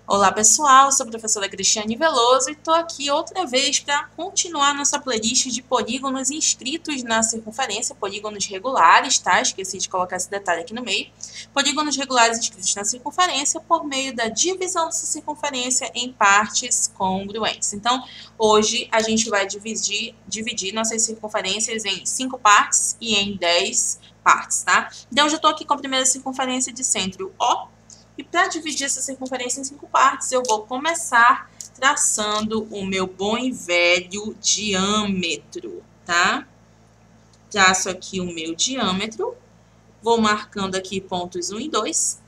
Olá pessoal, eu sou a professora Cristiane Veloso e estou aqui outra vez para continuar nossa playlist de polígonos inscritos na circunferência, polígonos regulares, tá? Esqueci de colocar esse detalhe aqui no meio. Polígonos regulares inscritos na circunferência por meio da divisão dessa circunferência em partes congruentes. Então, hoje a gente vai dividir nossas circunferências em 5 partes e em 10 partes, tá? Então, eu já estou aqui com a primeira circunferência de centro O. E para dividir essa circunferência em 5 partes, eu vou começar traçando o meu bom e velho diâmetro, tá? Traço aqui o meu diâmetro, vou marcando aqui pontos 1 e 2.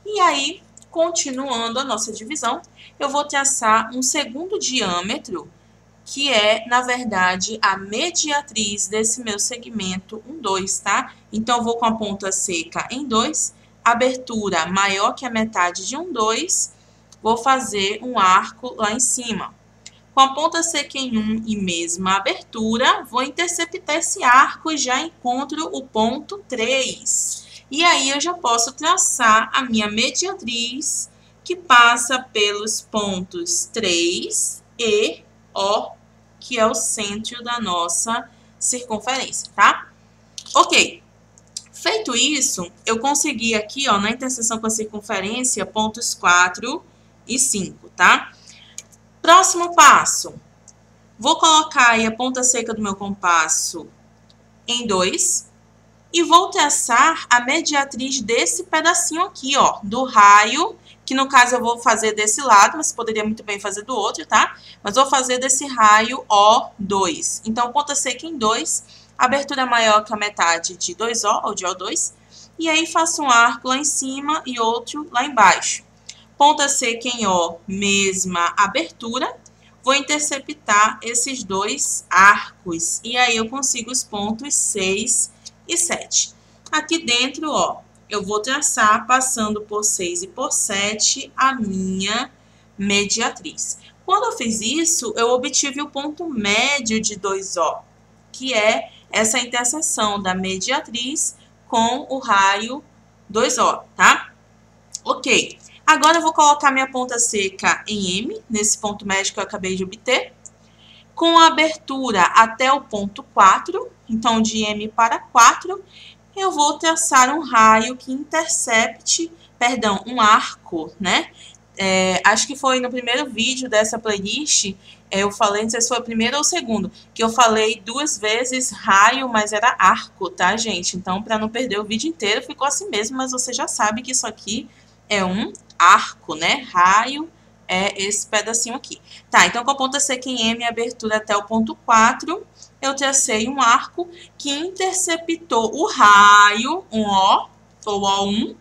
E aí, continuando a nossa divisão, eu vou traçar um segundo diâmetro, que é, na verdade, a mediatriz desse meu segmento 1, 2, tá? Então, eu vou com a ponta seca em 2, abertura maior que a metade de 1, 2, vou fazer um arco lá em cima. Com a ponta seca em 1 e mesma abertura, vou interceptar esse arco e já encontro o ponto 3. E aí, eu já posso traçar a minha mediatriz, que passa pelos pontos 3 e O, que é o centro da nossa circunferência, tá? Ok. Feito isso, eu consegui aqui, ó, na interseção com a circunferência, pontos 4 e 5, tá? Próximo passo. Vou colocar aí a ponta seca do meu compasso em 2 e vou traçar a mediatriz desse pedacinho aqui, ó, do raio, que no caso eu vou fazer desse lado, mas poderia muito bem fazer do outro, tá? Mas vou fazer desse raio O2. Então, ponta seca em 2, abertura maior que a metade de 2O, ou de O2, e aí faço um arco lá em cima e outro lá embaixo. Ponta seca em O, mesma abertura, vou interceptar esses dois arcos, e aí eu consigo os pontos 6 e 7. Aqui dentro, ó, eu vou traçar, passando por 6 e por 7, a minha mediatriz. Quando eu fiz isso, eu obtive o ponto médio de 2O, que é essa interseção da mediatriz com o raio 2O, tá? Ok. Agora eu vou colocar minha ponta seca em M, nesse ponto médio que eu acabei de obter, com a abertura até o ponto 4, então de M para 4, eu vou traçar um raio que intercepte, perdão, um arco, né? Acho que foi no primeiro vídeo dessa playlist, eu falei, não sei se foi o primeiro ou o segundo, que eu falei 2 vezes raio, mas era arco, tá, gente? Então, para não perder o vídeo inteiro, ficou assim mesmo, mas você já sabe que isso aqui é um arco, né? Raio é esse pedacinho aqui. Tá, então com a ponta seca em M, abertura até o ponto 4, eu tracei um arco que interceptou o raio, um O, ou O1,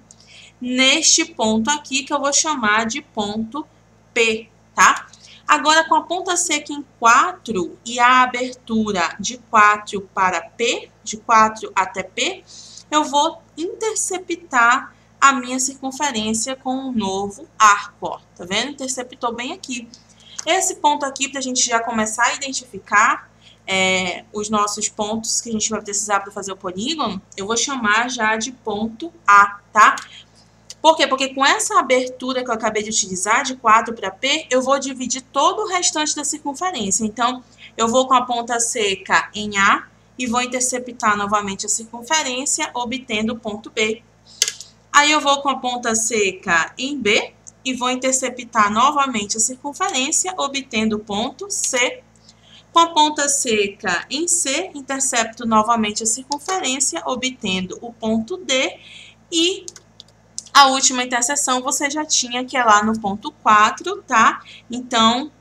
neste ponto aqui, que eu vou chamar de ponto P, tá? Agora, com a ponta seca em 4 e a abertura de 4 para P, de 4 até P, eu vou interceptar a minha circunferência com um novo arco, ó. Tá vendo? Interceptou bem aqui. Esse ponto aqui, para a gente já começar a identificar os nossos pontos que a gente vai precisar para fazer o polígono, eu vou chamar já de ponto A, tá? Por quê? Porque com essa abertura que eu acabei de utilizar, de 4 para P, eu vou dividir todo o restante da circunferência. Então, eu vou com a ponta seca em A e vou interceptar novamente a circunferência, obtendo o ponto B. Aí, eu vou com a ponta seca em B e vou interceptar novamente a circunferência, obtendo o ponto C. Com a ponta seca em C, intercepto novamente a circunferência, obtendo o ponto D. E a última interseção você já tinha, que é lá no ponto 4, tá? Então,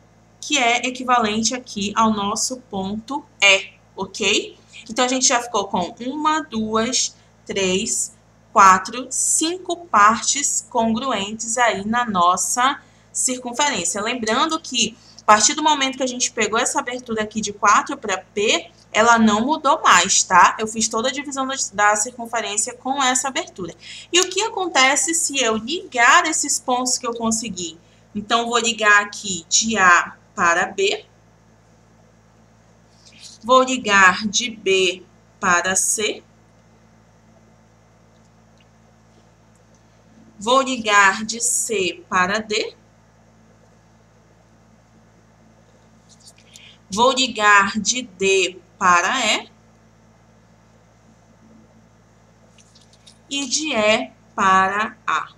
que é equivalente aqui ao nosso ponto E, ok? Então, a gente já ficou com 1, 2, 3, 4, 5 partes congruentes aí na nossa circunferência. Lembrando que, a partir do momento que a gente pegou essa abertura aqui de 4 para P, ela não mudou mais, tá? Eu fiz toda a divisão da circunferência com essa abertura. E o que acontece se eu ligar esses pontos que eu consegui? Então, vou ligar aqui de A para B. Vou ligar de B para C. Vou ligar de C para D. Vou ligar de D para E e de E para A.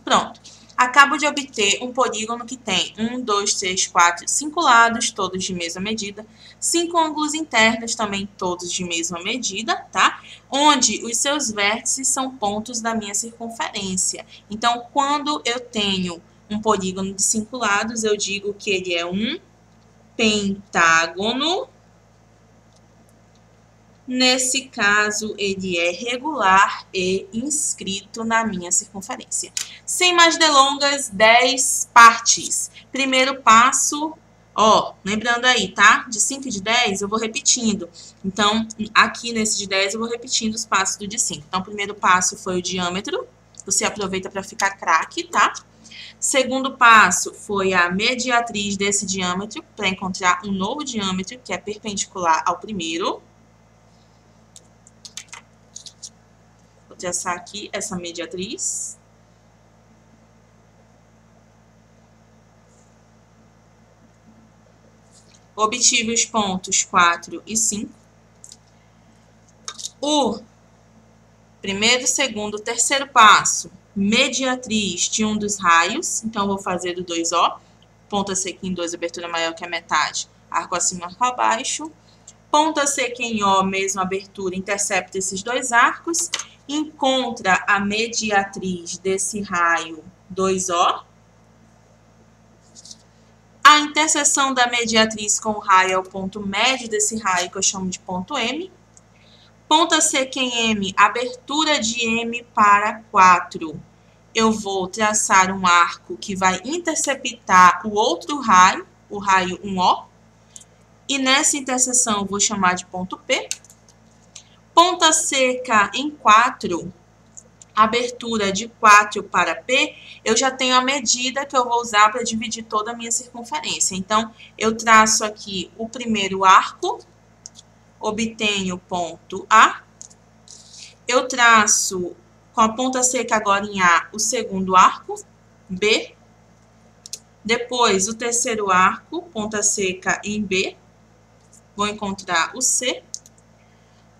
Pronto. Acabo de obter um polígono que tem 1, 2, 3, 4, 5 lados, todos de mesma medida, 5 ângulos internos, também todos de mesma medida, tá? Onde os seus vértices são pontos da minha circunferência. Então, quando eu tenho um polígono de 5 lados, eu digo que ele é um pentágono. Nesse caso, ele é regular e inscrito na minha circunferência. Sem mais delongas, 10 partes. Primeiro passo, ó, lembrando aí, tá? De 5 e de 10, eu vou repetindo. Então, aqui nesse de 10, eu vou repetindo os passos do de 5. Então, o primeiro passo foi o diâmetro. Você aproveita para ficar craque, tá? Segundo passo foi a mediatriz desse diâmetro, para encontrar um novo diâmetro que é perpendicular ao primeiro. Vou traçar aqui essa mediatriz. Obtive os pontos 4 e 5. O primeiro, segundo, terceiro passo, mediatriz de um dos raios. Então, vou fazer do 2O. Ponta seca em 2, abertura maior que a metade. Arco acima, arco abaixo. Ponta seca em O, mesma abertura, intercepta esses dois arcos. Encontra a mediatriz desse raio 2O. A interseção da mediatriz com o raio é o ponto médio desse raio, que eu chamo de ponto M. Ponta seca em M, abertura de M para 4. Eu vou traçar um arco que vai interceptar o outro raio, o raio 1O. E nessa interseção eu vou chamar de ponto P. Ponta seca em 4, abertura de 4 para P, eu já tenho a medida que eu vou usar para dividir toda a minha circunferência. Então, eu traço aqui o primeiro arco, obtenho o ponto A. Eu traço, com a ponta seca agora em A, o segundo arco, B. Depois, o terceiro arco, ponta seca em B. Vou encontrar o C.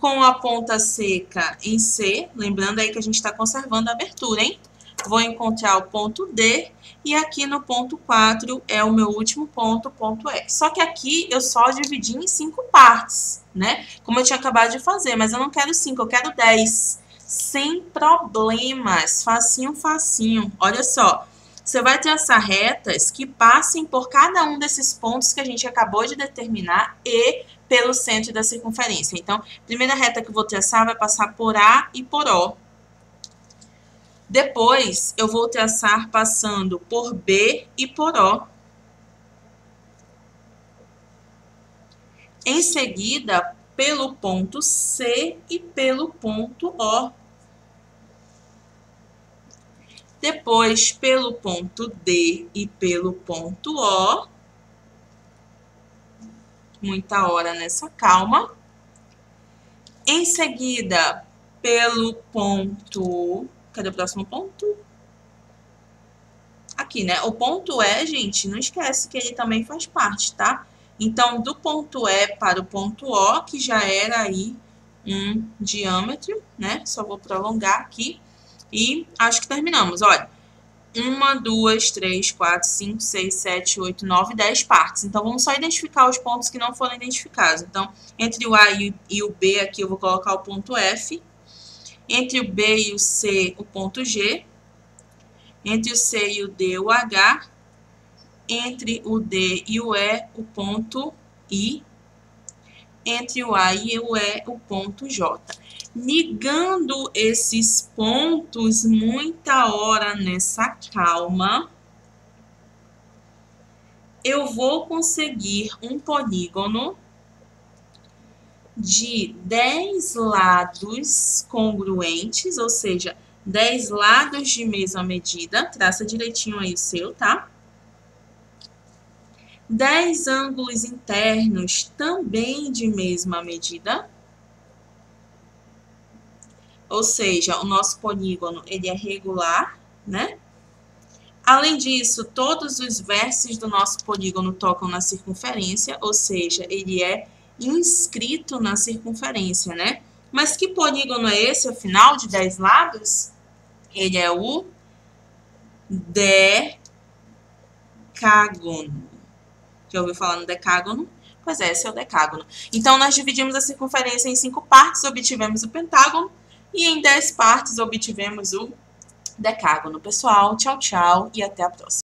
Com a ponta seca em C, lembrando aí que a gente está conservando a abertura, hein? Vou encontrar o ponto D, e aqui no ponto 4 é o meu último ponto, ponto E. Só que aqui eu só dividi em 5 partes, né? Como eu tinha acabado de fazer, mas eu não quero 5, eu quero 10. Sem problemas, facinho, facinho. Olha só, você vai traçar retas que passem por cada um desses pontos que a gente acabou de determinar e pelo centro da circunferência. Então, a primeira reta que eu vou traçar vai passar por A e por O. Depois, eu vou traçar passando por B e por O. Em seguida, pelo ponto C e pelo ponto O. Depois, pelo ponto D e pelo ponto O. Muita hora nessa calma. Em seguida, pelo ponto... Cadê o próximo ponto? Aqui, né? O ponto E, gente, não esquece que ele também faz parte, tá? Então, do ponto E para o ponto O, que já era aí um diâmetro, né? Só vou prolongar aqui. E acho que terminamos. Olha, 1, 2, 3, 4, 5, 6, 7, 8, 9, 10 partes. Então, vamos só identificar os pontos que não foram identificados. Então, entre o A e o B aqui, eu vou colocar o ponto F. Entre o B e o C, o ponto G. Entre o C e o D, o H. Entre o D e o E, o ponto I. Entre o A e o E, o ponto J. Ligando esses pontos, muita hora nessa calma, eu vou conseguir um polígono de 10 lados congruentes, ou seja, 10 lados de mesma medida. Traça direitinho aí o seu, tá? 10 ângulos internos também de mesma medida. Ou seja, o nosso polígono, ele é regular, né? Além disso, todos os vértices do nosso polígono tocam na circunferência, ou seja, ele é inscrito na circunferência, né? Mas que polígono é esse, afinal, de 10 lados? Ele é o decágono. Já ouviu falar no decágono? Pois é, esse é o decágono. Então, nós dividimos a circunferência em 5 partes, obtivemos o pentágono, e em 10 partes obtivemos o decágono. Pessoal, tchau, tchau, e até a próxima.